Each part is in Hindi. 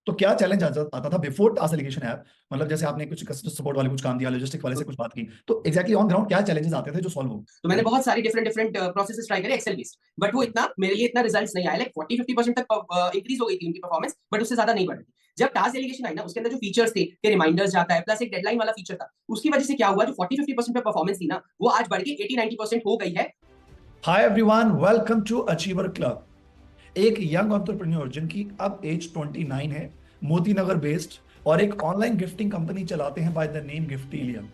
तो क्या चैलेंज आता था बिफोर टास्क एलिगेशन ऐप? मतलब जैसे आपने कुछ कस्टमर सपोर्ट वाले कुछ काम दिया, लॉजिस्टिक वाले से कुछ बात की, तो एग्जैक्टली ऑन ग्राउंड क्या चैलेंजेस आते थे जो सॉल्व हो? तो मैंने बहुत सारी डिफरेंट डिफरेंट प्रोसेसेस ट्राई करे एक्सेल बेस्ड, बट वो इतना मेरे लिए इतना रिजल्ट्स नहीं आया। लाइक 40-50% तक इंक्रीज हो गई थी उनकी परफॉर्मेंस, बट उससे ज्यादा नहीं बढ़ रही। जब टास्क डेलीगेशन आई ना, उसके अंदर जो फीचर्स थे कि रिमाइंडर्स जाता है प्लस एक डेडलाइन वाला फीचर था, उसकी वजह से क्या हुआ, जो 40-50% पे परफॉर्मेंस थी ना, वो आज बढ़ के 80-90% हो गई है। Hi everyone, welcome to achiever club. एक यंग एंटरप्रेन्योर जिनकी अब एज 29 है, मोती नगर बेस्ड, और एक ऑनलाइन गिफ्टिंग कंपनी चलाते हैं बाय द नेम गिफ्टीलियम।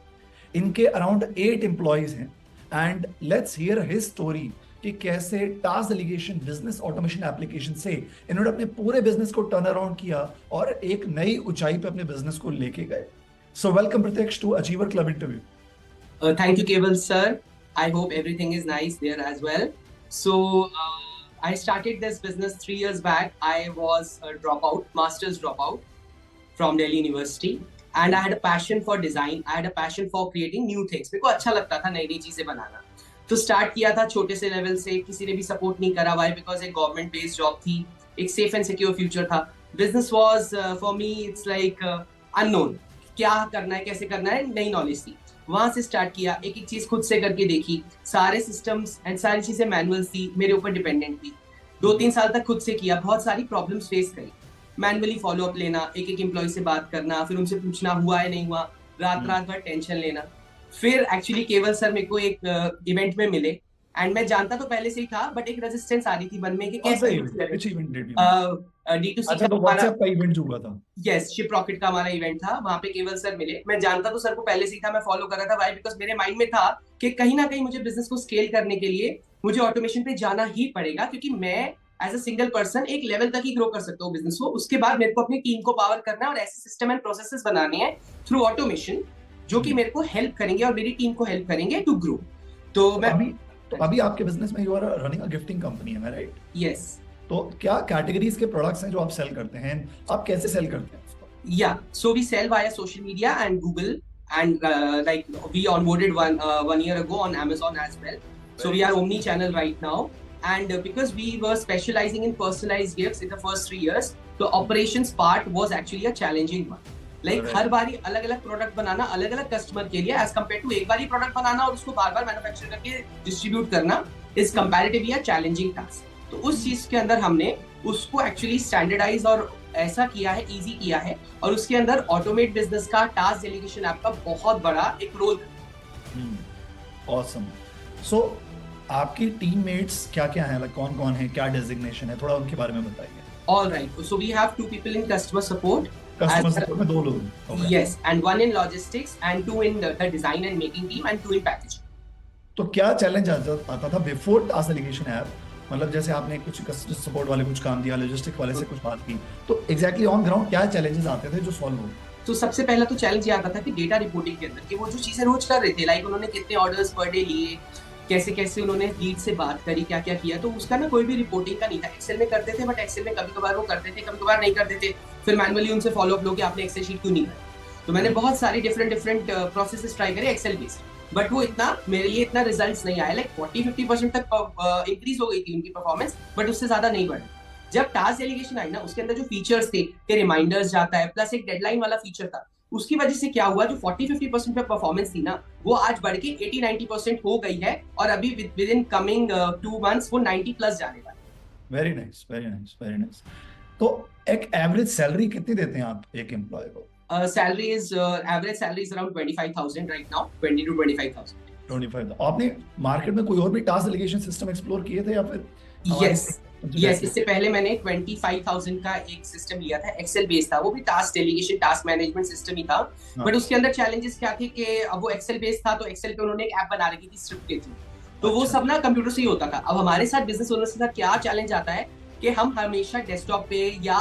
इनके अराउंड 8 एम्प्लॉयज हैं and let's hear his story कि कैसे task delegation business automation application से इन्होंने अपने पूरे बिजनेस को टर्न अराउंड किया और एक नई ऊंचाई पे अपने बिजनेस को लेके गए। So welcome Pratyaksh to achiever club interview. Thank you, Keval sir. I hope everything is nice there as well. So, I started this business 3 years back. I was a dropout, master's dropout from Delhi University. And I had a passion for design. I had a passion for creating new things. मेरे को अच्छा लगता था नई नई चीजें बनाना। तो स्टार्ट किया था छोटे से लेवल से, किसी ने भी सपोर्ट नहीं करा। वाई? बिकॉज एक गवर्नमेंट बेस्ड जॉब थी, एक सेफ एंड सिक्योर फ्यूचर था। Business was for me it's like unknown, क्या करना है कैसे करना है, नई नॉलेज थी। वहां से स्टार्ट किया, एक एक चीज खुद से करके देखी। सारे सिस्टम्स एंड सारी चीजें मैनुअल थी, मेरे ऊपर डिपेंडेंट थी। 2-3 साल तक खुद से किया, बहुत सारी प्रॉब्लम्स फेस करी। मैनुअली फॉलो अप लेना, एक एक एम्प्लॉय से बात करना, फिर उनसे पूछना हुआ है नहीं हुआ, रात रात भर टेंशन लेना। फिर एक्चुअली केवल सर मेरे को एक इवेंट में मिले, एंड मैं जानता तो पहले से ही था, बट एक रेजिस्टेंस आ रही थी मन में कि कौन सा कैसे event, which event did you? D2C अच्छा, का तो हमारा, व्हाट्सएप का इवेंट जो हुआ था। यस, शिप रॉकेट का हमारा इवेंट था। वहां पे केवल सर मिले। मैं जानता तो सर को पहले से ही था, मैं फॉलो कर रहा था। वाई? बिकॉज मेरे माइंड में था कि कहीं ना कहीं मुझे बिजनेस को स्केल करने के लिए मुझे ऑटोमेशन पे जाना ही पड़ेगा, क्योंकि मैं एज अ सिंगल पर्सन एक लेवल तक ही ग्रो कर सकता हूँ बिजनेस को। उसके बाद मेरे को अपनी टीम को पावर करना है और ऐसे सिस्टम एंड प्रोसेसेस बनाने हैं थ्रू ऑटोमेशन, जो कि मेरे को हेल्प करेंगे और मेरी टीम को हेल्प करेंगे टू ग्रो। तो मैं अभी आपके बिजनेस में you are running a gifting company है, राइट? यस, तो क्या कैटेगरीज के प्रोडक्ट्स हैं जो आप सेल करते हैं? आप कैसे सेल करते हैं उसको? yeah, so we sell via social media and Google, and like we onboarded one year ago on Amazon as well. So we are omni channel right now, and because we were specializing in personalized gifts in the first 3 years, the operations part was actually a challenging one. Like हर बारी अलग अलग प्रोडक्ट बनाना अलग अलग कस्टमर के लिए, एज कम्पेयर टू एक बार ही प्रोडक्ट बनाना और उसको बार बार मैन्युफैक्चर करके डिस्ट्रीब्यूट करना is comparatively a challenging task. तो उस चीज के अंदर हमने उसको एक्चुअली स्टैंडर्डाइज और ऐसा किया है, इजी किया है, और उसके अंदर ऑटोमेट बिजनेस का टास्क डेलीगेशन ऐप का बहुत बड़ा एक रोल है। ऑसम। सो आपकी टीममेट्स क्या-क्या हैं? लाइक कौन-कौन है? क्या डेजिग्नेशन है? थोड़ा उनके बारे में बताइए। All right. So we have 2 people in customer support. Customer support में 2 लोग हैं। Okay. Yes, and 1 in logistics, and 2 in the design and making team, and 2 in packaging. तो क्या चैलेंज आता था बिफोर टास्क डेलीगेशन ऐप? मतलब जैसे आपने कुछ कस्टमर सपोर्ट वाले कुछ काम दिया, लॉजिस्टिक वाले से कुछ बात की, तो एग्जैक्टली ऑन ग्राउंड क्या चैलेंजेस आते थे जो सॉल्व हो? तो सबसे पहला तो चैलेंज ये आता था कि डेटा रिपोर्टिंग के अंदर कि वो जो चीजें रोज कर रहे थे, लाइक उन्होंने कितने ऑर्डर्स पर डे लिए, कैसे कैसे उन्होंने लीड से बात करी, क्या क्या किया, तो उसका ना कोई भी रिपोर्टिंग का नहीं था। एक्सेल में करते थे, बट एक्सेल में कभी कभार वो करते थे, कभी कभार नहीं करते थे। फिर मैनुअली उनसे फॉलो अप लो कि आपने एक्सेल शीट क्यों नहीं करी। तो मैंने बहुत सारी डिफरेंट प्रोसेसेस ट्राई करे एक्सेल बेस्ड, बट वो इतना मेरे लिए इतना रिजल्ट्स नहीं आया। लाइक 40-50% तक इंक्रीज हो गई थी उनकी परफॉर्मेंस, बट उससे ज्यादा नहीं बढ़ी। जब टास्क डेलीगेशन आई ना, उसके अंदर जो फीचर्स थे कि रिमाइंडर्स जाता है प्लस एक डेडलाइन वाला फीचर था, उसकी वजह से क्या हुआ, जो 40-50% पे परफॉर्मेंस थी ना, वो आज बढ़ के 80-90% हो गई है, और अभी विद इन कमिंग 2 मंथ्स वो 90 प्लस जाने वाली है। Very nice, very nice, very nice. तो एक एवरेज सैलरी कितनी देते हैं आप एक एम्प्लॉय को? Average salary is around 25,000 right now, 20 to 25,000। 25। आपने मार्केट में कोई और भी टास्क डेलीगेशन सिस्टम एक्सप्लोर किए थे या फिर? यस, इससे पहले मैंने 25,000 का एक सिस्टम लिया था, एक्सेल बेस्ड था, वो भी task delegation task management system ही था। बट उसके अंदर चैलेंजेस क्या थे कि अब वो एक्सेल बेस्ड था, तो एक्सेल पे उन्होंने एक ऐप बना रखी थी स्क्रिप्ट के थ्रू, तो वो सब ना कंप्यूटर से ही होता था। अब हमारे साथ बिजनेस ओनर्स के साथ क्या चैलेंज आता है कि हम हमेशा डेस्कटॉप पे या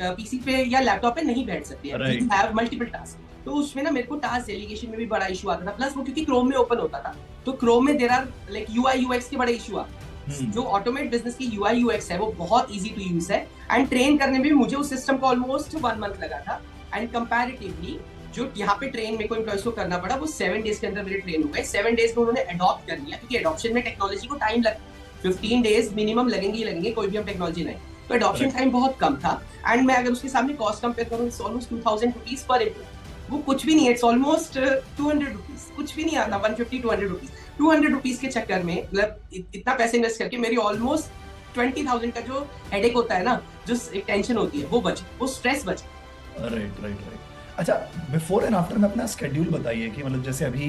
पीसी पे या लैपटॉप पे नहीं बैठ सकते, वी हैव मल्टीपल टास्क। तो उसमें ना मेरे को टास्क डेलीगेशन में भी बड़ा इशू आता था, प्लस वो क्योंकि क्रोम में ओपन होता था, तो क्रोम में there are like UI UX के बड़े इशू आते। जो ऑटोमेट बिजनेस की यूआई यूएक्स है वो बहुत इजी टू यूज है, एंड ट्रेन करने में भी मुझे उस सिस्टम को ऑलमोस्ट 1 मंथ लगा था। एंड कंपैरेटिवली जो यहाँ पे ट्रेन मेरे को एम्प्लॉइज को करना पड़ा, वो 7 डेज के अंदर मेरे ट्रेन हो गए। 7 डेज में उन्होंने अडॉप्ट कर लिया, क्योंकि एडॉप्शन में टेक्नोलॉजी को टाइम लगता है, 15 डेज मिनिमम लगेंगे ही लगेंगे, कोई भी हम टेक्नोलॉजी नहीं। तो एडॉप्शन Correct. टाइम बहुत कम था। एंड मैं अगर उसके सामने कॉस्ट कंपेयर करूँ, it's almost 2000 rupees per employee. वो कुछ भी नहीं है, इट्स ऑलमोस्ट 200 रुपीज, कुछ भी नहीं आता। 150 200 रुपीज, 200 रुपीज के चक्कर में मतलब इतना पैसे इन्वेस्ट करके मेरी ऑलमोस्ट 20,000 का जो हेडेक होता है ना, जो एक टेंशन होती है, वो बचे, वो स्ट्रेस बचे। Right right right. अच्छा, बिफोर एंड आफ्टर में अपना स्केड्यूल बताइए कि मतलब जैसे अभी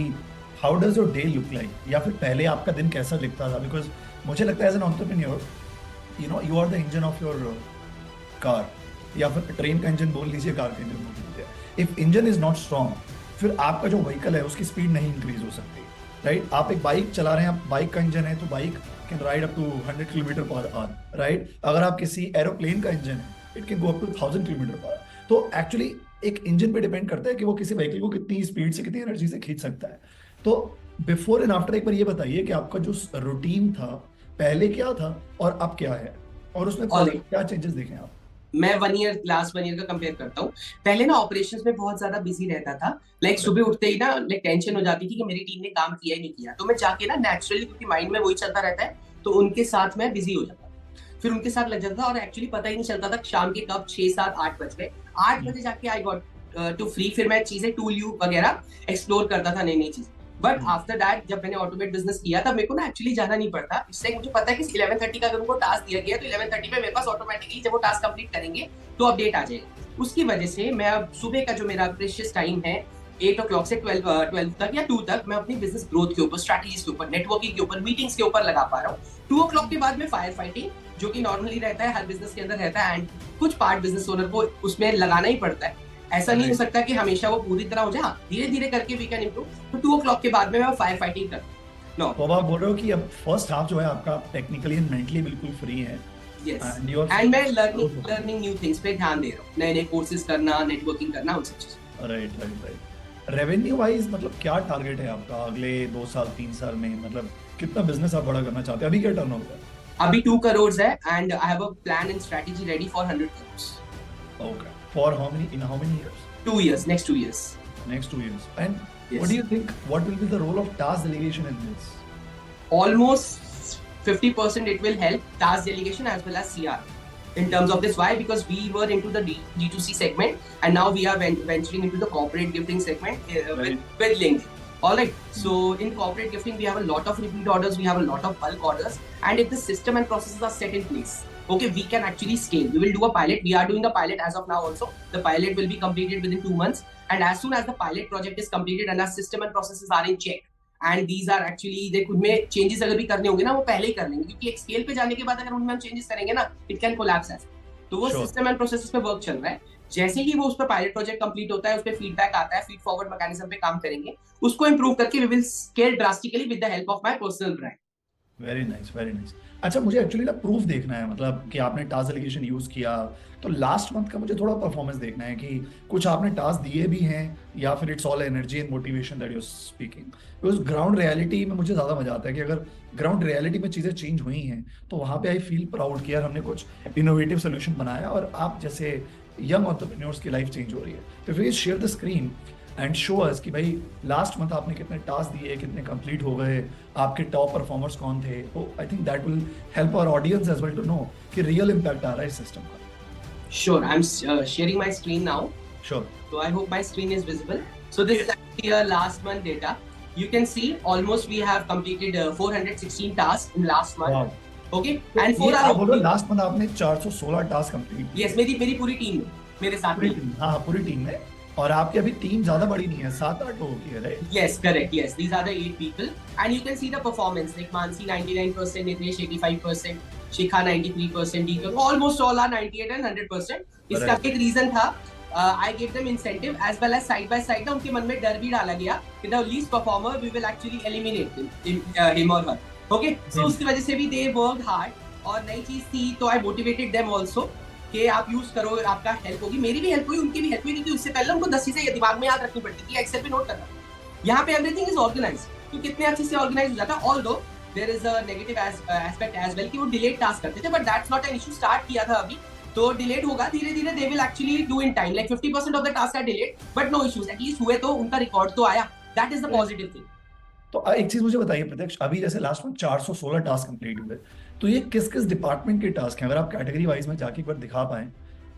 how does your day look like, या फिर पहले आपका दिन कैसा दिखता था? बिकॉज मुझे लगता है as an entrepreneur, you know, you are the engine of your car, या फिर ट्रेन का इंजन बोल लीजिए, कार का इंजन बोल लीजिए। If engine is not strong, फिर आपका जो व्हीकल है उसकी स्पीड नहीं इंक्रीज हो सकती, राइट? आप एक बाइक चला रहे हैं, आप बाइक का इंजन है तो bike can ride up to 100 kilometre per hour, right? अगर आप किसी एरोप्लेन का इंजन है, it can go up to 1000 kilometre per hour. तो एक्चुअली एक इंजन पे डिपेंड करता है कि वो किसी व्हीकल को कितनी स्पीड से, कितनी एनर्जी से खींच सकता है। तो बिफोर एंड आफ्टर एक बार ये बताइए कि आपका जो रूटीन था पहले क्या था और अब क्या है, और उसमें क्या चेंजेस देखे आप? मैं लास्ट 1 ईयर का कंपेयर करता हूँ। पहले ना ऑपरेशंस में बहुत ज्यादा बिजी रहता था। लाइक सुबह उठते ही ना लाइक टेंशन हो जाती थी कि मेरी टीम ने काम किया ही नहीं किया, तो मैं जाके ना नेचुरली, क्योंकि माइंड में वही चलता रहता है, तो उनके साथ मैं बिजी हो जाता, फिर उनके साथ लग जाता था और एक्चुअली पता ही नहीं चलता था शाम के कब 6 7 8 बज गए। 8 बजे जाके आई गॉट टू फ्री, फिर मैं चीजें टूल यू वगैरह एक्सप्लोर करता था, नई नई चीजें। बट आफ्टर दैट जब मैंने ऑटोमेट बिजनेस किया तब मेरे को ना एक्चुअली जाना नहीं पड़ता। इससे मुझे पता है कि 11:30 का अगर उनको टास्क दिया गया तो 11:30 पे मेरे पास ऑटोमेटिकली जब वो टास्क कंप्लीट करेंगे तो अपडेट आ जाएगा। उसकी वजह से मैं अब सुबह का जो मेरा प्रेशियस टाइम है 8 o'clock से 12 तक या 2 तक, मैं अपनी बिजनेस ग्रोथ के ऊपर, स्ट्रैटेजीज के ऊपर, नेटवर्किंग के ऊपर, मीटिंग्स के ऊपर लगा पा रहा हूँ। 2 o'clock के बाद में फायर फाइटिंग, जो कि नॉर्मली रहता है, हर बिजनेस के अंदर रहता है, एंड कुछ पार्ट बिजनेस ओनर को उसमें लगाना ही पड़ता है। ऐसा नहीं हो सकता कि हमेशा वो पूरी तरह हो जाए, धीरे धीरे करके वी कैन इम्प्रूव। तो 2 o'clock के बाद में मैं फायर फाइटिंग करता हूँ। तो आप बोल रहे हो कि अब फर्स्ट हाफ जो है आपका टेक्निकली एंड मेंटली बिल्कुल फ्री है। एंड मैं लर्निंग न्यू थिंग्स पे ध्यान दे रहा हूँ, नए नए कोर्सेज करना, नेटवर्किंग करना, उन सब चीजों। Right right right. Revenue wise मतलब क्या टारगेट है आपका अगले 2 साल 3 साल में? मतलब कितना बिजनेस आप बड़ा करना चाहते हैं? अभी क्या टर्नओवर है? अभी 2 crores है, and I have a plan and strategy ready for 100 crores। Okay. For how many years? 2 years, next 2 years. Next 2 years. And Yes. what do you think? What will be the role of task delegation in this? Almost 50% it will help task delegation as well as CR in terms of this. Why? Because we were into the D2C segment, and now we are venturing into the corporate gifting segment with LinkedIn. All right. So in corporate gifting, we have a lot of repeat orders, we have a lot of bulk orders, and if the system and processes are set in place, okay, we can actually scale. We will do a pilot. We are doing a pilot as of now also. The pilot will be completed within 2 months, and as soon as the pilot project is completed and our system and processes are in check, and these are actually, देखो उनमें चेंजेस अगर भी करने होंगे ना, वो पहले ही कर लेंगे, क्योंकि एक स्केल पे जाने के बाद अगर उनमें हम चेंजेस करेंगे ना, इट कैन कोलैप्स ऐसे। तो वो सिस्टम एंड प्रोसेसेस पे वर्क चल रहा है। जैसे ही वो उस पर पायलट प्रोजेक्ट कंप्लीट होता है, उस पर फीडबैक आता है, फीड फॉरवर्ड मैकेनिज्म पे काम करेंगे, उसको इंप्रूव करके we will scale drastically with the help of my personal brand. Very nice, very nice. अच्छा, मुझे एक्चुअली ना प्रूफ देखना है, मतलब कि आपने टास्क डेलीगेशन यूज किया, तो लास्ट मंथ का मुझे थोड़ा परफॉर्मेंस देखना है कि कुछ आपने टास्क दिए भी हैं या फिर it's all energy and motivation that you are speaking. Because ground reality में मुझे ज़्यादा मजा आता है कि अगर ग्राउंड रियलिटी में चीज़ें चेंज हुई हैं तो वहाँ पे आई फील प्राउड कि यार हमने कुछ इनोवेटिव सोल्यूशन बनाया और आप जैसे यंग एंटरप्रेन्योर्स की लाइफ चेंज हो रही है। तो please share the screen and show us कि भाई लास्ट मंथ आपने कितने टास्क दिए, कितने कंप्लीट हो गए, आपके टॉप परफॉर्मर्स कौन थे। तो I think that will help our audience as well to know कि रियल इम्पैक्ट आ रहा है इस सिस्टम का। Sure, I'm sharing my screen now. Sure. So I hope my screen is visible. So this is actually a last month data. You can see almost we have completed 416 tasks in last month. Wow. Okay, and 4 आप बोलो लास्ट मंथ आपने 416 टास्क कंप्लीट। Yes, मेरी पूरी टीम में, मेरे साथ पूरी टीम, हाँ पूरी टीम में। और आपकी अभी टीम ज्यादा बड़ी नहीं है, 7-8 लोगों की है, right? Yes, correct. Yes, these are the 8 people, and you can see the performance. Like Mansi 99%, Nitesh 85%, Shikha 93%, Deepak, almost all are 98 and 100%. इसका एक रीजन था, I gave them incentive as well as side by side ना उनके मन में डर भी डाला गया कि the least performer we will actually eliminate him or her. Okay, so उसकी वजह से भी they worked hard. और नई चीज थी तो I motivated them also कि आप यूज करो, आपका हेल्प होगी, मेरी भी हेल्प हुई, उनकी भी हेल्प हुई, क्योंकि उससे पहले उनको 10 चीजें दिमाग में याद रखनी पड़ती थी, एक्सेल पे नोट करना। यहाँ पे एवरीथिंग इज ऑर्गेनाइज्ड, तो कितने अच्छे से ऑर्गेनाइज हो जाता है। Although there is a negative aspect as well कि वो डिलेड टास्क करते थे, but that's not an issue. Start किया था अभी तो डिलेड होगा, धीरे धीरे they will actually do in time. Like 50% of the task are delayed, but no issues, at least हुए तो उनका रिकॉर्ड तो आया। That is the positive thing. तो एक चीज मुझे बताइए प्रत्यक्ष, अभी जैसे लास्ट में 416 टास्क कंप्लीट हुए, तो ये किस किस डिपार्टमेंट के टास्क हैं, अगर आप कैटेगरी वाइज में जाके एक बार दिखा पाए?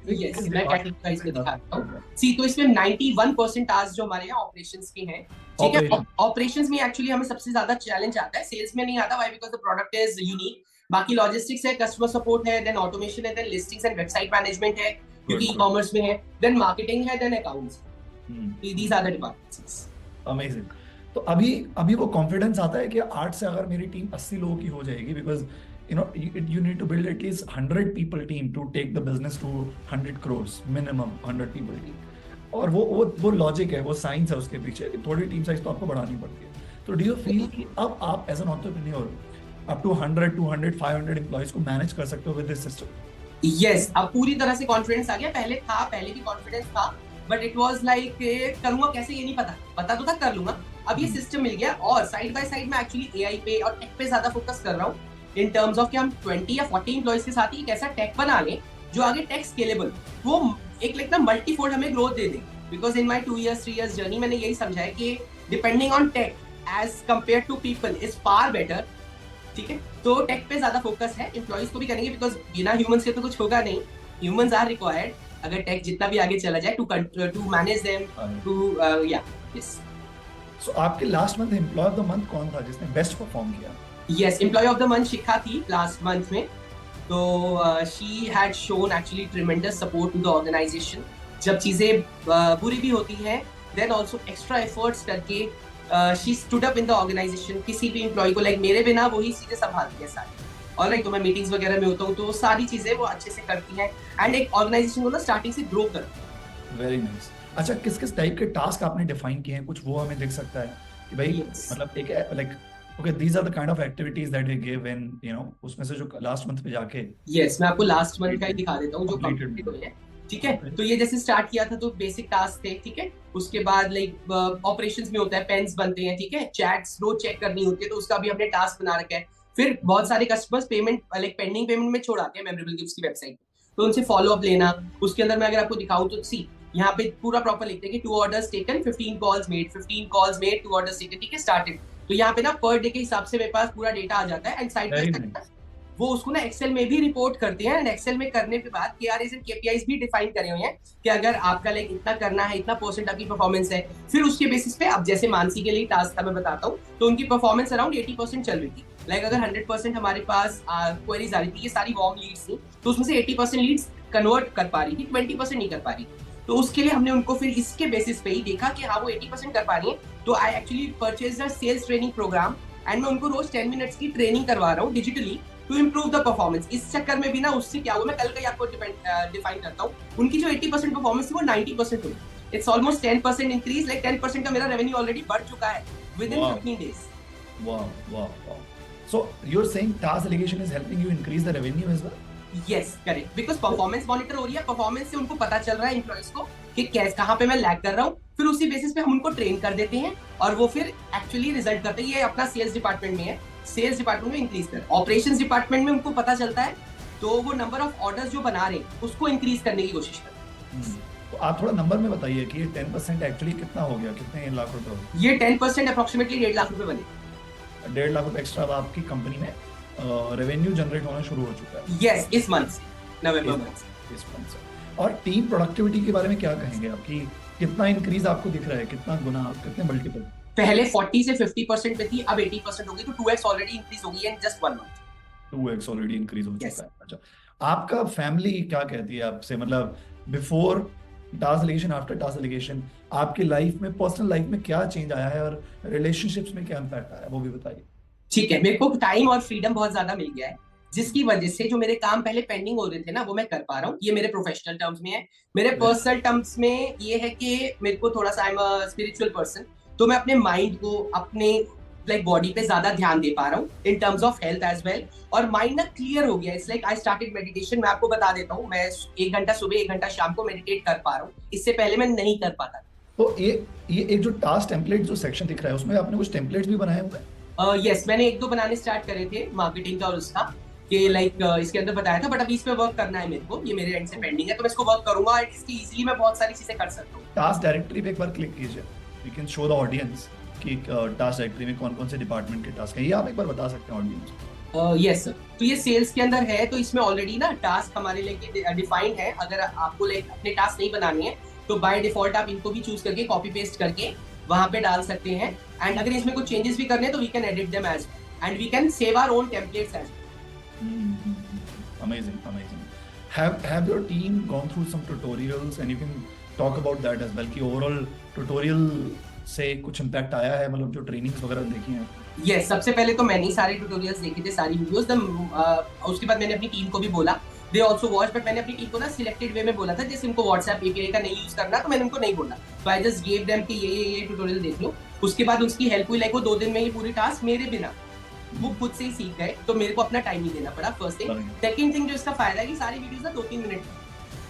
यस, मैं कैटेगरी वाइज में दिखाता हूँ। सी, तो इसमें 91% टास्क जो हमारे यहाँ ऑपरेशंस के हैं, ठीक है। ऑपरेशंस में एक्चुअली हमें सबसे ज्यादा चैलेंज आता है, सेल्स में नहीं आता। Why? Because the product is unique. बाकी लॉजिस्टिक्स है, कस्टमर सपोर्ट है, देन ऑटोमेशन है, then listings and website management है, क्योंकि ई कॉमर्स में है, देन मार्केटिंग है, then accounts. These are the departments. Amazing. तो अभी अभी वो कॉन्फिडेंस आता है कि 8 से अगर मेरी टीम 80 लोगों की हो जाएगी, because you need to build at least 100 people team to take the business to 100 crores minimum, 100 people team. और वो लॉजिक है, वो साइंस है उसके पीछे, थोड़ी टीम साइज तो आपको बढ़ानी पड़ती है। तो डू यू फील कि अब आप as an entrepreneur up to 100, 200, 500 employees को मैनेज कर सकते हो विद दिस सिस्टम? यस, अब पूरी तरह से कॉन्फिडेंस आ गया। पहले भी कॉन्फिडेंस था, बट इट वाज लाइक करूंगा कैसे ये नहीं पता तो था, कर लूंगा। अब ये सिस्टम मिल गया, और साइड बाय साइड में एक्चुअली एआई पे और टेक पे ज्यादा फोकस कर रहा हूँ, इन टर्म्स ऑफ कि हम 20 या 40 एम्प्लॉइज के साथ ही एक ऐसा टेक बना लें जो आगे टेक स्केलेबल, वो एक लाइक ना मल्टीफोल्ड हमें ग्रोथ दे दे। Because in my 2 years 3 years journey मैंने यही समझा है कि depending on tech as compare to people is far better, ठीक है। तो टेक पे ज्यादा फोकस है, एम्प्लॉइज को भी करेंगे, बिकॉज बिना ह्यूमंस के तो कुछ होगा नहीं। ह्यूमंस आर रिक्वायर्ड अगर टेक जितना भी आगे चला जाए, टू मैनेज देम, टू या यस। सो आपके last month employee of the month कौन था जिसने बेस्ट परफॉर्म किया? Yes, employee of the month Shikha थी लास्ट मंथ में। तो she had shown actually tremendous support to the organisation. जब चीजें बुरी भी होती हैं, देन ऑल्सो एक्स्ट्रा एफर्ट्स करके she stood up in the organisation. किसी भी एम्प्लॉय को लाइक मेरे बिना वही चीजें संभालती है सारी। और लाइक तो मैं मीटिंग्स वगैरह में होता हूँ, तो सारी चीजें वो अच्छे से करती हैं, एंड एक ऑर्गेनाइजेशन को ना स्टार्टिंग से ग्रो करती है। Very nice. अच्छा, किस किस टाइप के टास्क आपने डिफाइन किए हैं, कुछ वो हमें दिख सकता है कि भाई मतलब एक like okay, these are the kind of activities that they give in, उसमें से जो लास्ट मंथ पे जाके। यस, मैं आपको लास्ट मंथ का ही दिखा देता हूँ जो कंप्लीट हुए हैं, ठीक है। तो ये जैसे स्टार्ट किया था तो बेसिक टास्क थे, ठीक है। उसके बाद लाइक ऑपरेशंस में होता है, पेन्स बनते हैं, ठीक है, चैट्स रोज चेक करनी होती है, तो उसका भी हमने टास्क बना रखा है। फिर बहुत सारे customers payment like pending payment में छोड़ आते हैं मेमोरेबल गिफ्ट्स की वेबसाइट, तो उनसे फॉलो अप लेना। उसके अंदर मैं अगर आपको दिखाऊं तो सी, यहाँ पे पूरा प्रॉपर लिखते हैं कि 2 orders taken, 15 calls made, 15 calls made, 2 orders taken, ठीक है, स्टार्टेड। तो यहाँ पे ना पर डे के हिसाब से मेरे पास पूरा डेटा आ जाता है, एंड साइड बाय साइड वो उसको ना एक्सेल में भी रिपोर्ट करते हैं। एंड एक्सेल में करने के बाद KRAs एंड KPIs भी डिफाइन करे हुए हैं कि अगर आपका लाइक इतना करना है, इतना % आपकी परफॉर्मेंस है। फिर उसके बेसिस पे अब जैसे मानसी के लिए टास्क था मैं बताता हूँ, तो उनकी परफॉर्मेंस अराउंड 80% चल रही थी। लाइक अगर 100% हमारे पास क्वेरीज आ रही थी, ये सारी वार्म लीड्स थी, तो उसमें से 80% लीड्स कन्वर्ट कर पा रही थी, 20% नहीं कर पा रही। तो उसके लिए हमने उनको फिर इसके बेसिस पे ही देखा कि हाँ वो 80% कर पा रही है, तो I actually purchase a sales training programme, एंड मैं उनको रोज 10 मिनट्स की ट्रेनिंग करवा रहा हूँ digitally to improve the performance. इस चक्कर में भी ना उससे क्या हुआ, मैं कल का ही आपको डिफाइन करता हूँ। उनकी जो 80% परफॉर्मेंस थी वो 90% हुई। इट्स ऑलमोस्ट 10% इंक्रीज, लाइक 10% का मेरा रेवेन्यू ऑलरेडी बढ़ चुका है विद इन 15 days। वाह। So you are saying task delegation is helping you increase the revenue as well? Yes, correct, because performance monitor हो रही है, परफॉर्मेंस से उनको पता चल रहा है एम्प्लॉइज को कि कहाँ पे मैं लैग कर रहा हूँ। फिर उसी बेसिस पे हम उनको ट्रेन कर देते हैं, और वो फिर एक्चुअली रिजल्ट करते हैं। ये अपना सेल्स डिपार्टमेंट में है, सेल्स डिपार्टमेंट में इंक्रीज कर, ऑपरेशंस डिपार्टमेंट में उनको पता चलता है, तो वो नंबर ऑफ ऑर्डर्स जो बना रहे हैं उसको इंक्रीज करने की कोशिश करते हैं। तो आप थोड़ा नंबर में बताइए कि ये 10% एक्चुअली कितना हो गया, कितने लाख रुपए हो गए? ये 10% अप्रोक्सीमेटली 1.5 लाख रुपए बने। 1.5 लाख रुपए एक्स्ट्रा आपकी कंपनी में रेवेन्यू जनरेट होना शुरू हो चुका है। यस, इस मंथ से, नवंबर मंथ से। और टीम प्रोडक्टिविटी के बारे में क्या कहेंगे, आपकी कितना इंक्रीज आपको दिख रहा है, कितना गुना, कितने मल्टीपल? पहले 40 से 50% पे थी, अब 80% हो गई, तो 2x ऑलरेडी इंक्रीज हो गई है in just 1 month. 2x already increase हो चुका है। अच्छा, आपका फैमिली क्या कहती है आपसे, मतलब before task delegation, after task delegation, आपकी लाइफ में, पर्सनल लाइफ में क्या चेंज आया है, और रिलेशनशिप्स में क्या इंपैक्ट आया है, वो भी बताइए। ठीक है, मेरे को टाइम और फ्रीडम बहुत ज्यादा मिल गया है, जिसकी वजह से जो मेरे काम पहले पेंडिंग हो रहे थे ना, वो मैं कर पा रहा हूँ। ये मेरे प्रोफेशनल टर्म्स में है। मेरे पर्सनल टर्म्स में ये है कि मेरे को थोड़ा सा, I am a spiritual person, तो मैं अपने माइंड को, अपने लाइक बॉडी पे ज्यादा ध्यान दे पा रहा हूँ, in terms of health as well. और माइंड ना क्लियर हो गया। It's like I started meditation. मैं आपको बता देता हूँ, मैं 1 घंटा सुबह 1 घंटा शाम को मेडिटेट कर पा रहा हूँ, इससे पहले मैं नहीं कर पाता। तो ये एक जो टास्क टेम्पलेट जो सेक्शन दिख रहा है, उसमें आपने कुछ टेम्पलेट्स भी बनाए हुए हैं? यस, मैंने 1-2 बनाने स्टार्ट करे थे, मार्केटिंग का और उसका, कि लाइक इसके अंदर बताया था, बट अभी इस पे वर्क करना है मेरे को। ये मेरे एंड से पेंडिंग है, तो मैं इसको वर्क करूंगा, एंड इसकी इजीली मैं बहुत सारी चीजें कर सकता हूँ। टास्क डायरेक्टरी पे एक बार क्लिक कीजिए, you can show the audience कि टास्क डायरेक्टरी में कौन कौन से डिपार्टमेंट के टास्क हैं, ये आप एक बार बता सकते हैं ऑडियंस को। यस सर, तो ये सेल्स के अंदर है, तो इसमें ऑलरेडी ना टास्क हमारे लिए डिफाइंड है। अगर आपको लाइक अपने टास्क नहीं बनाने हैं तो बाय डिफॉल्ट आप इनको भी चूज करके कॉपी पेस्ट करके वहां पे डाल सकते हैं। एंड अगर इसमें कुछ चेंजेस भी करने हैं तो we can edit them as and we can save our own templates as. Amazing, amazing. Have your team gone through some tutorials and you can talk about that as well कि overall tutorial से कुछ impact आया है, मतलब जो trainings वगैरह देखी हैं? यस, सबसे पहले तो मैंने ही सारे ट्यूटोरियल्स देखे थे, सारी वीडियोस। उसके बाद मैंने अपनी टीम को भी बोला, दे आल्सो वॉच, बट मैंने अपनी टीम को ना सिलेक्टेड वे में बोला था, जैसे उनको व्हाट्सएप एपीआई का नहीं यूज करना तो मैंने उनको नहीं बोला, तो आई जस्ट गिव देम कि ये ट्यूटोरियल देख लो। उसके बाद उसकी हेल्प हुई, लाइक वो 2 दिन में ही पूरी टास्क मेरे बिना वो खुद से ही सीख गए, तो मेरे को अपना टाइम नहीं देना पड़ा, फर्स्ट थिंग। सेकंड थिंग जो इसका फायदा है कि सारी वीडियोस ना 2-3 मिनट की,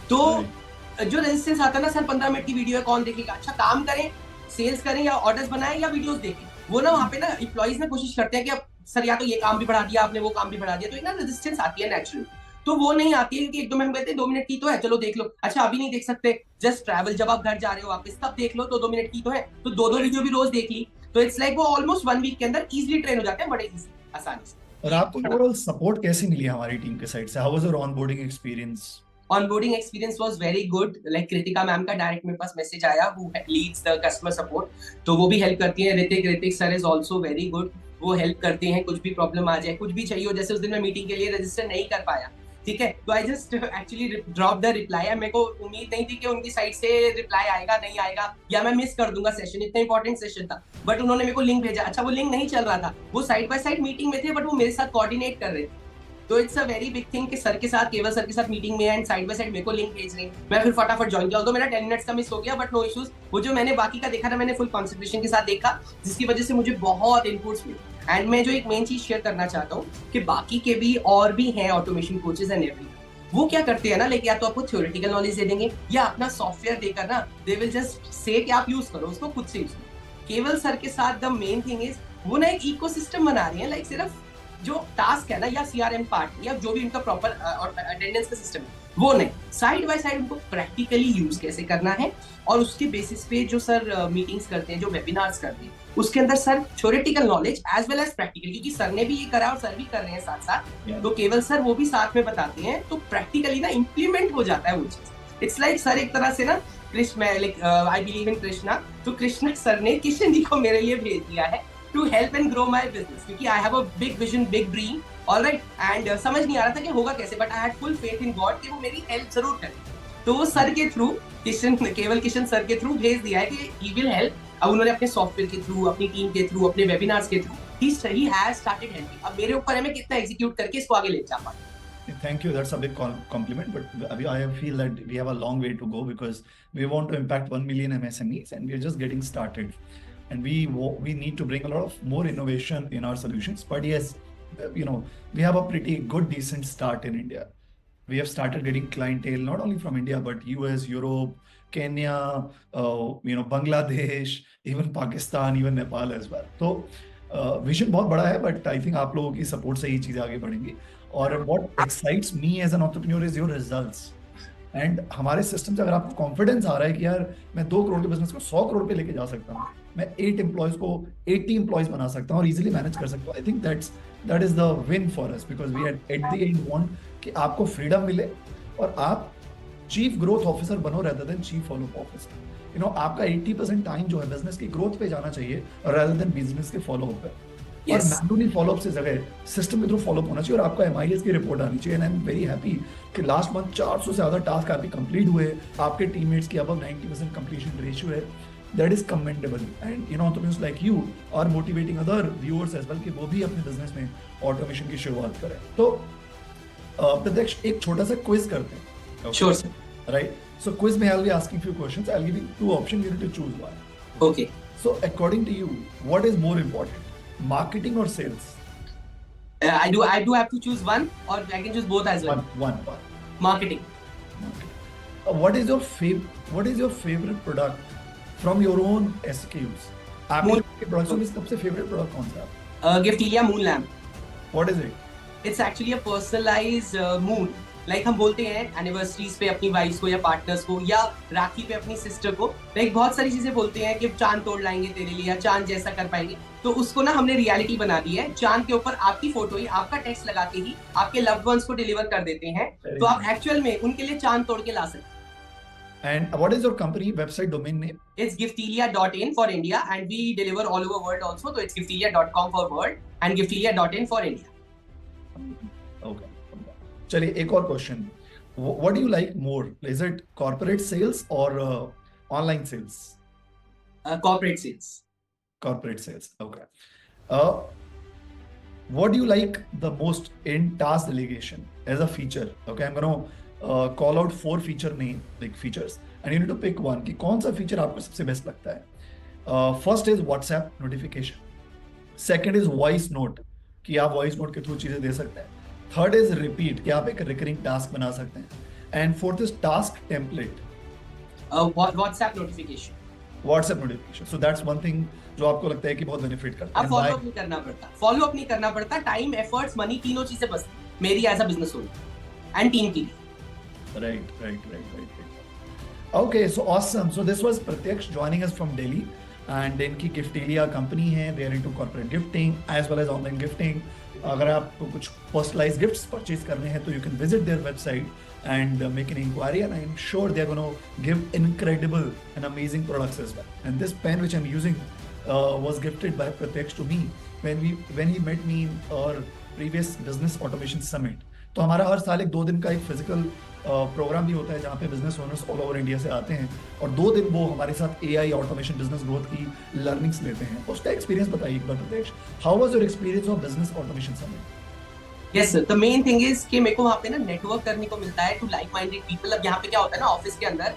तो जो रेजिस्टेंस आता है ना सर 15 मिनट की वीडियो है, कौन देखेगा? अच्छा, काम करें, सेल्स करें या ऑर्डर्स बनाएं या वीडियोस देखें, वो ना वहाँ पे ना एम्प्लॉइज ना कोशिश करते हैं कि अब सर या तो ये काम भी बढ़ा दिया आपने, वो काम भी बढ़ा दिया, तो एक ना रेजिस्टेंस आती है नेचुरली। तो वो नहीं आती है क्योंकि एक दो मिनट कहते हैं 2 मिनट की तो है, चलो देख लो। अच्छा, अभी नहीं देख सकते, जस्ट ट्रैवल, जब आप घर जा रहे हो वापस तब देख लो, तो 2 मिनट की तो है, तो 2-2 वीडियो भी रोज देख ली, तो इट्स लाइक वो ऑलमोस्ट 1 वीक के अंदर इजीली ट्रेन हो जाते हैं, बड़े इजी आसानी से। और आपको ओवरऑल सपोर्ट कैसी मिली हमारी टीम के साइड से? How was your onboarding experience? Onboarding experience was very good. Like Kritika ma'am का डायरेक्ट मेरे पास मैसेज आया, who leads the customer support, तो वो भी हेल्प करती हैं। Hrithik sir is also very good, वो हेल्प करते हैं, कुछ भी प्रॉब्लम आ जाए, कुछ भी चाहिए हो, जैसे उस दिन मैं मीटिंग के लिए रजिस्टर नहीं कर पाया, ठीक है, तो I just actually drop the reply. मेरे को उम्मीद नहीं थी कि उनकी साइड से रिप्लाई आएगा नहीं आएगा, या मैं मिस कर दूंगा सेशन, इतना इंपॉर्टेंट सेशन था, बट उन्होंने मेरे को लिंक भेजा। अच्छा, वो लिंक नहीं चल रहा था, वो साइड बाय साइड मीटिंग में थे, बट वो मेरे साथ कोऑर्डिनेट कर रहे थे, तो it's a very big thing कि सर के साथ, केवल सर के साथ मीटिंग में एंड साइड बाय साइड मेरे को लिंक भेज रहे हैं, मैं फिर फटाफट ज्वाइन किया, तो मेरा 10 मिनट्स का मिस हो गया, बट नो इश्यूज। वो जो मैंने बाकी का देखा था, मैंने फुल कॉन्सेंट्रेशन के साथ देखा, जिसकी वजह से मुझे बहुत इनपुट्स मिले। एंड मैं जो एक मेन चीज शेयर करना चाहता हूँ कि बाकी के भी और भी हैं ऑटोमेशन कोचेस एंड एवरीथिंग, वो क्या करते हैं ना, लाइक या तो आपको थ्योरेटिकल नॉलेज दे देंगे या अपना सॉफ्टवेयर देकर ना दे विल जस्ट से कि आप यूज करो उसको, खुद से यूज करो। केवल सर के साथ द मेन थिंग इज वो ना एक इकोसिस्टम बना रहे हैं, लाइक सिर्फ जो टास्क है ना या सीआरएम पार्ट या जो भी उनका प्रॉपर अटेंडेंस का सिस्टम है वो नहीं, साइड बाय साइड उनको प्रैक्टिकली यूज कैसे करना है, और उसके बेसिस पे जो सर मीटिंग्स करते हैं, जो वेबिनार्स करते हैं, उसके अंदर sir theoretical knowledge as well as practical, क्योंकि सर ने भी ये करा और सर भी कर रहे हैं साथ साथ, तो केवल सर वो भी साथ में बताते हैं, तो प्रैक्टिकली ना इम्प्लीमेंट हो जाता है वो चीज। इट्स लाइक सर एक तरह से ना Krishna, like I believe in Krishna, तो कृष्ण सर ने किशन जी को मेरे लिए भेज दिया है to help and grow my business, क्योंकि I have a big vision, big dream, all right, and समझ नहीं आ रहा था कि होगा कैसे, but I had full faith in God कि वो मेरी हेल्प जरूर करें, तो वो सर के थ्रू, केवल किशन सर के थ्रू भेज दिया है कि he will help। अब उन्होंने अपने सॉफ्टवेयर के थ्रू, अपनी टीम के थ्रू, अपने वेबिनार्स के through he has started helping। अब मेरे ऊपर है मैं कितना एग्जीक्यूट करके इसको आगे ले जा पाऊँ। Thank you. That's a big compliment. But I feel that we have a long way to go because we want to impact 1 million MSMEs and we're just getting started. And we need to bring a lot of more innovation in our solutions. But yes, we have a pretty good, decent start in India. We have started getting clientele not only from India but US, Europe, Kenya, Bangladesh, even Pakistan, even Nepal as well. तो विजन बहुत बड़ा है, but I think आप लोगों की सपोर्ट से ही चीजें आगे बढ़ेंगी। और what excites me as an entrepreneur is your results. And हमारे सिस्टम से अगर आपको कॉन्फिडेंस आ रहा है कि यार मैं 2 करोड़ के बिजनेस को 100 करोड़ पे लेके जा सकता हूँ, मैं 8 एम्प्लॉयज को 80 एम्प्लॉयज बना सकता हूँ और इजीली मैनेज कर सकता हूँ, I think that is the win for us, because we at the end want कि आपको फ्रीडम मिले और आप चीफ ग्रोथ ऑफिसर बनो rather than chief follow up officer. आपका 80% टाइम जो है बिजनेस की ग्रोथ पे जाना चाहिए rather than बिजनेस के फॉलोअप पे। और मैनुअली फॉलोअप से जगह सिस्टम के थ्रू फॉलोअप होना चाहिए और आपका एमआईएस की रिपोर्ट आनी चाहिए। And I am very happy कि लास्ट मंथ 400 से ज्यादा टास्क आपके कंप्लीट हुए, आपके टीममेट्स की अबव 90% कंप्लीशन रेशियो है। That is commendable and entrepreneurs like you are motivating other viewers as well कि वो भी अपने बिजनेस में ऑटोमेशन की शुरुआत करें। तो प्रत्यक्ष एक छोटा सा क्विज करते हैं। Sure sir. राइट, सो क्विज में I will be asking few questions. I'll give you 2 options, you need to choose one. Okay. So according to you, what is more important, marketing or sales? I do have to choose one, or I can choose both as well. One. Marketing. What is your favorite product from your own SKUs? आपके प्रोडक्ट्स में सबसे फेवरेट प्रोडक्ट कौन सा है? Giftilia Moon Lamp. What is it? It's actually a personalized moon. Like हम बोलते हैं एनिवर्सरीज पे अपनी वाइफ्स को या पार्टनर्स को, या राखी पे अपनी सिस्टर को, लाइक बहुत सारी चीजें बोलते हैं कि चांद तोड़ लाएंगे तेरे लिए, या चांद जैसा कर पाएंगे। तो उसको ना हमने रियलिटी बना दी है। चांद के ऊपर आपकी फोटो ही, आपका टेक्स्ट लगा के ही आपके लव्ड वंस को डिलीवर कर देते हैं, तो आप एक्चुअल में उनके लिए चांद तोड़ के ला सकते हैं। And what is your company website domain name? It's giftelia.in for India, and we deliver all over world also. So it's giftelia.com for world and giftelia.in for India. Okay. चलिए एक और question, what do you like more? Is it corporate sales or online sales? Corporate sales. Corporate sales. Okay. What do you like the most in task delegation as a feature? Okay, I'm going to call out 4 feature name, like features, and you need to pick one कि कौन सा feature आपको सबसे बेस्ट लगता है। First is WhatsApp notification. Second is voice note कि आप voice note के थ्रू चीजें दे सकते हैं। Third is repeat कि आप एक recurring task बना सकते हैं। And fourth is task template. WhatsApp notification. WhatsApp notification. So that's one thing जो आपको लगता है कि बहुत बेनिफिट करता है। अब फॉलो अप नहीं करना पड़ता, फॉलो अप नहीं करना पड़ता, टाइम, एफर्ट्स, मनी, तीनों चीजें बचती मेरी as a business owner and team की। Right. Okay, so awesome. So this was Pratyaksh joining us from Delhi, and इनकी गिफ्टेलिया कंपनी है, they are into corporate gifting as well as online gifting. अगर आपको कुछ personalized gifts purchase करने हैं तो you can visit their website and make an inquiry, and I'm sure they're going to give incredible and amazing products as well. And this pen which I'm using was gifted by Pratyaksh to me when he met me in our previous business automation summit. तो हमारा हर साल 2 दिन का एक फिजिकल प्रोग्राम भी होता है जहाँ पे business owners all over India से आते हैं, और 2 दिन वो हमारे साथ एआई ऑटोमेशन बिजनेस ग्रोथ की लर्निंग्स लेते हैं। उसका एक्सपीरियंस बताइए एक बार प्रत्यक्ष, how was your experience of business automation summit? Yes sir, the main thing is कि मेरे को वहाँ पे ना नेटवर्क करने को मिलता है टू लाइक माइंडेड पीपल। अब यहाँ पे क्या होता है ना, ऑफिस के अंदर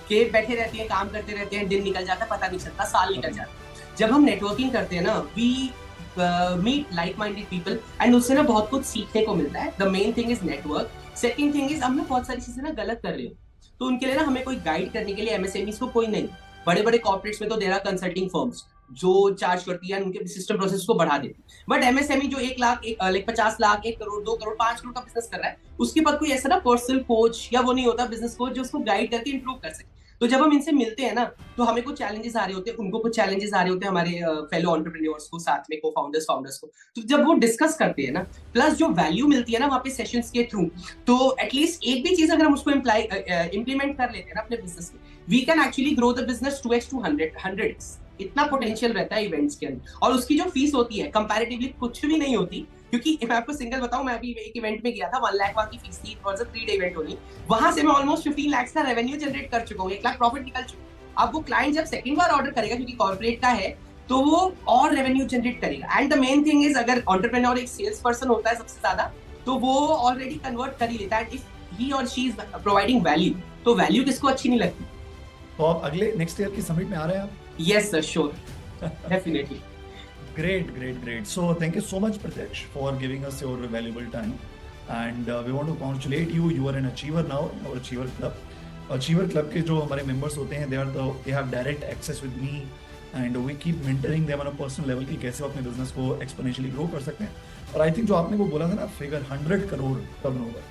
के बैठे रहते हैं, काम करते रहते हैं, दिन निकल जाता है, पता नहीं चलता, साल निकल जाता है। जब हम नेटवर्किंग करते हैं ना, we meet like minded people, and उससे ना बहुत कुछ सीखने को मिलता है। The main thing is network. Second thing is हम ना बहुत सारी चीजें ना गलत कर रहे हो, तो उनके लिए ना हमें कोई गाइड करने के लिए एमएसएमईज को कोई नहीं। बड़े बड़े कॉर्पोरेट्स में तो देर आर कंसल्टिंग फर्म्स जो चार्ज करती है, उनके सिस्टम प्रोसेस को बढ़ा देती है। बट एमएसएमई जो 1 लाख, 50 लाख, 1 करोड़, 2 करोड़, 5 करोड़ का बिजनेस कर रहा है, उसके पास कोई ऐसा ना पर्सनल कोच या वो नहीं होता बिजनेस कोच जो उसको गाइड करके इंप्रूव कर सके। तो जब हम इनसे मिलते हैं ना, तो हमें कुछ चैलेंजेस आ रहे होते हैं, उनको कुछ चैलेंजेस आ रहे होते हैं, हमारे फेलो एंटरप्रेन्योर्स को, साथ में को फाउंडर्स को। तो जब वो डिस्कस करते हैं ना, प्लस जो वैल्यू मिलती है ना वहाँ पे सेशंस के थ्रू, तो एटलीस्ट एक भी चीज अगर हम उसको इम्प्लीमेंट कर लेते हैं ना अपने बिजनेस में, we can actually grow the business 2x to 100x। इतना पोटेंशियल रहता है इवेंट्स के अंदर। और उसकी जो फीस होती है कंपैरेटिवली कुछ भी नहीं होती, क्योंकि मैं आपको सिंगल बताऊं, मैं अभी एक इवेंट में गया था, 1 लाख वहां की फीस थी, it was a 3-day event only. वहां से मैं ऑलमोस्ट 15 लाख का रेवेन्यू जनरेट कर चुका हूं, 1 लाख प्रॉफिट निकल चुका हूं। अब वो क्लाइंट जब सेकंड बार ऑर्डर करेगा, क्योंकि कॉर्पोरेट का है, तो वो और रेवेन्यू जनरेट करेगा। And the main thing is, अगर एंटरप्रेन्योर एक सेल्स पर्सन होता है सबसे ज्यादा, तो वो ऑलरेडी कन्वर्ट कर ही लेता है। इफ ही और शी इज प्रोवाइडिंग वैल्यू, तो वैल्यू किसको अच्छी नहीं लगती। तो आप अगले नेक्स्ट ईयर की समिट में आ रहे हैं आप? Yes sir, sure, definitely. Great. So thank you so much, Pratyaksh, for giving us your valuable time. And we want to congratulate you. You are an achiever now in our Achiever Club. Achiever Club के जो हमारे members होते हैं, they have direct access with me, and we keep mentoring them on a personal level कि कैसे वो अपने business को exponentially grow कर सकते हैं। और I think जो आपने वो बोला था ना, figure 100 करोड़ turnover,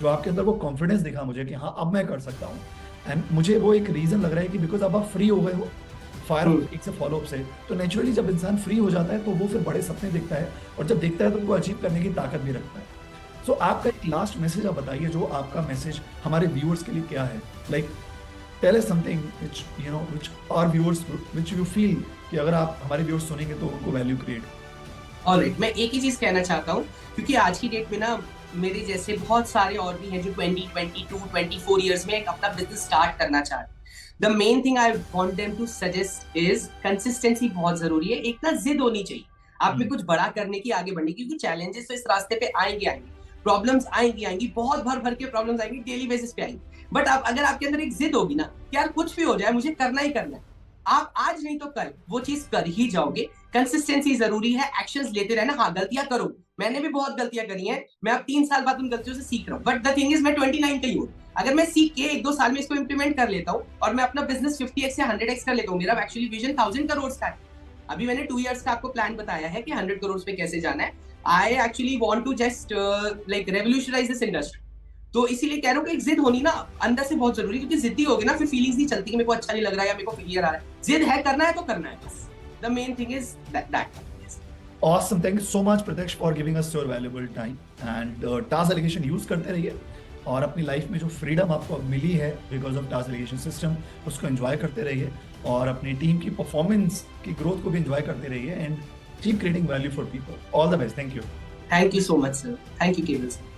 जो आपके अंदर वो confidence दिखा मुझे कि हाँ अब मैं कर सकता हूँ। And मुझे वो एक reason लग रहा है कि because अब आप free हो गए हो फायर एक से फॉलो अप से, तो नेचुरली जब इंसान फ्री हो जाता है तो वो फिर बड़े सपने देखता है, और जब देखता है तो उनको अचीव करने की ताकत भी रखता है। सो आपका एक लास्ट मैसेज आप बताइए, जो आपका मैसेज हमारे व्यूअर्स के लिए क्या है? Like tell us something which you know which our viewers, which you feel कि अगर आप हमारे व्यूअर्स सुनेंगे तो उनको वैल्यू क्रिएट। ऑलराइट, मैं एक ही चीज कहना चाहता हूँ, क्योंकि आज की डेट में ना मेरे जैसे बहुत सारे और भी हैं जो 20, 22, 24 ईयर्स में अपना बिजनेस स्टार्ट करना चाहते हैं। The main thing I want them to suggest is consistency बहुत जरूरी है। एक ना जिद होनी चाहिए आप में कुछ बड़ा करने की, आगे बढ़ने की, क्योंकि चैलेंजेस तो इस रास्ते पे आएंगे, प्रॉब्लम्स आएंगी, बहुत भर के प्रॉब्लम्स आएंगी, डेली बेसिस पे आएंगी। बट आप अगर आपके अंदर एक जिद होगी ना कि यार कुछ भी हो जाए मुझे करना ही करना है, आप आज नहीं तो कल वो चीज कर ही जाओगे। कंसिस्टेंसी जरूरी है, एक्शंस लेते रहना। हाँ, गलतियां करो, मैंने भी बहुत गलतियां करी हैं, मैं अब 3 साल बाद उन गलतियों से सीख रहा हूँ। बट द थिंग इज, मैं 29 का ही हूँ। अगर मैं सीख के 1-2 साल में इसको इंप्लीमेंट कर लेता हूँ और मैं अपना बिजनेस 50x या 100x कर लेता हूँ, मेरा एक्चुअली विजन 1000 करोड़ का है। अभी मैंने 2 इयर्स का आपको प्लान बताया है कि 100 करोड़ पे कैसे जाना है। I actually want to just like revolutionise this industry. तो इसीलिए कह रहा हूँ कि एक जिद होनी ना अंदर से बहुत जरूरी, क्योंकि जिद्दी होगी ना फिर फीलिंग्स नहीं चलती कि मेरे को अच्छा नहीं लग रहा है या मेरे को फेलियर आ रहा है। जिद है करना है तो करना है बस। The main thing is that. Awesome. Thank you so much, Pratyaksh, for giving us your valuable time. And task delegation use करते रहिए और अपनी लाइफ में जो फ्रीडम आपको अब मिली है because of task delegation system, उसको एंजॉय करते रहिए और अपनी टीम की परफॉर्मेंस की ग्रोथ को भी एंजॉय करते रहिए and keep creating value for people. All the best. Thank you. Thank you so much sir. Thank you केवल सर।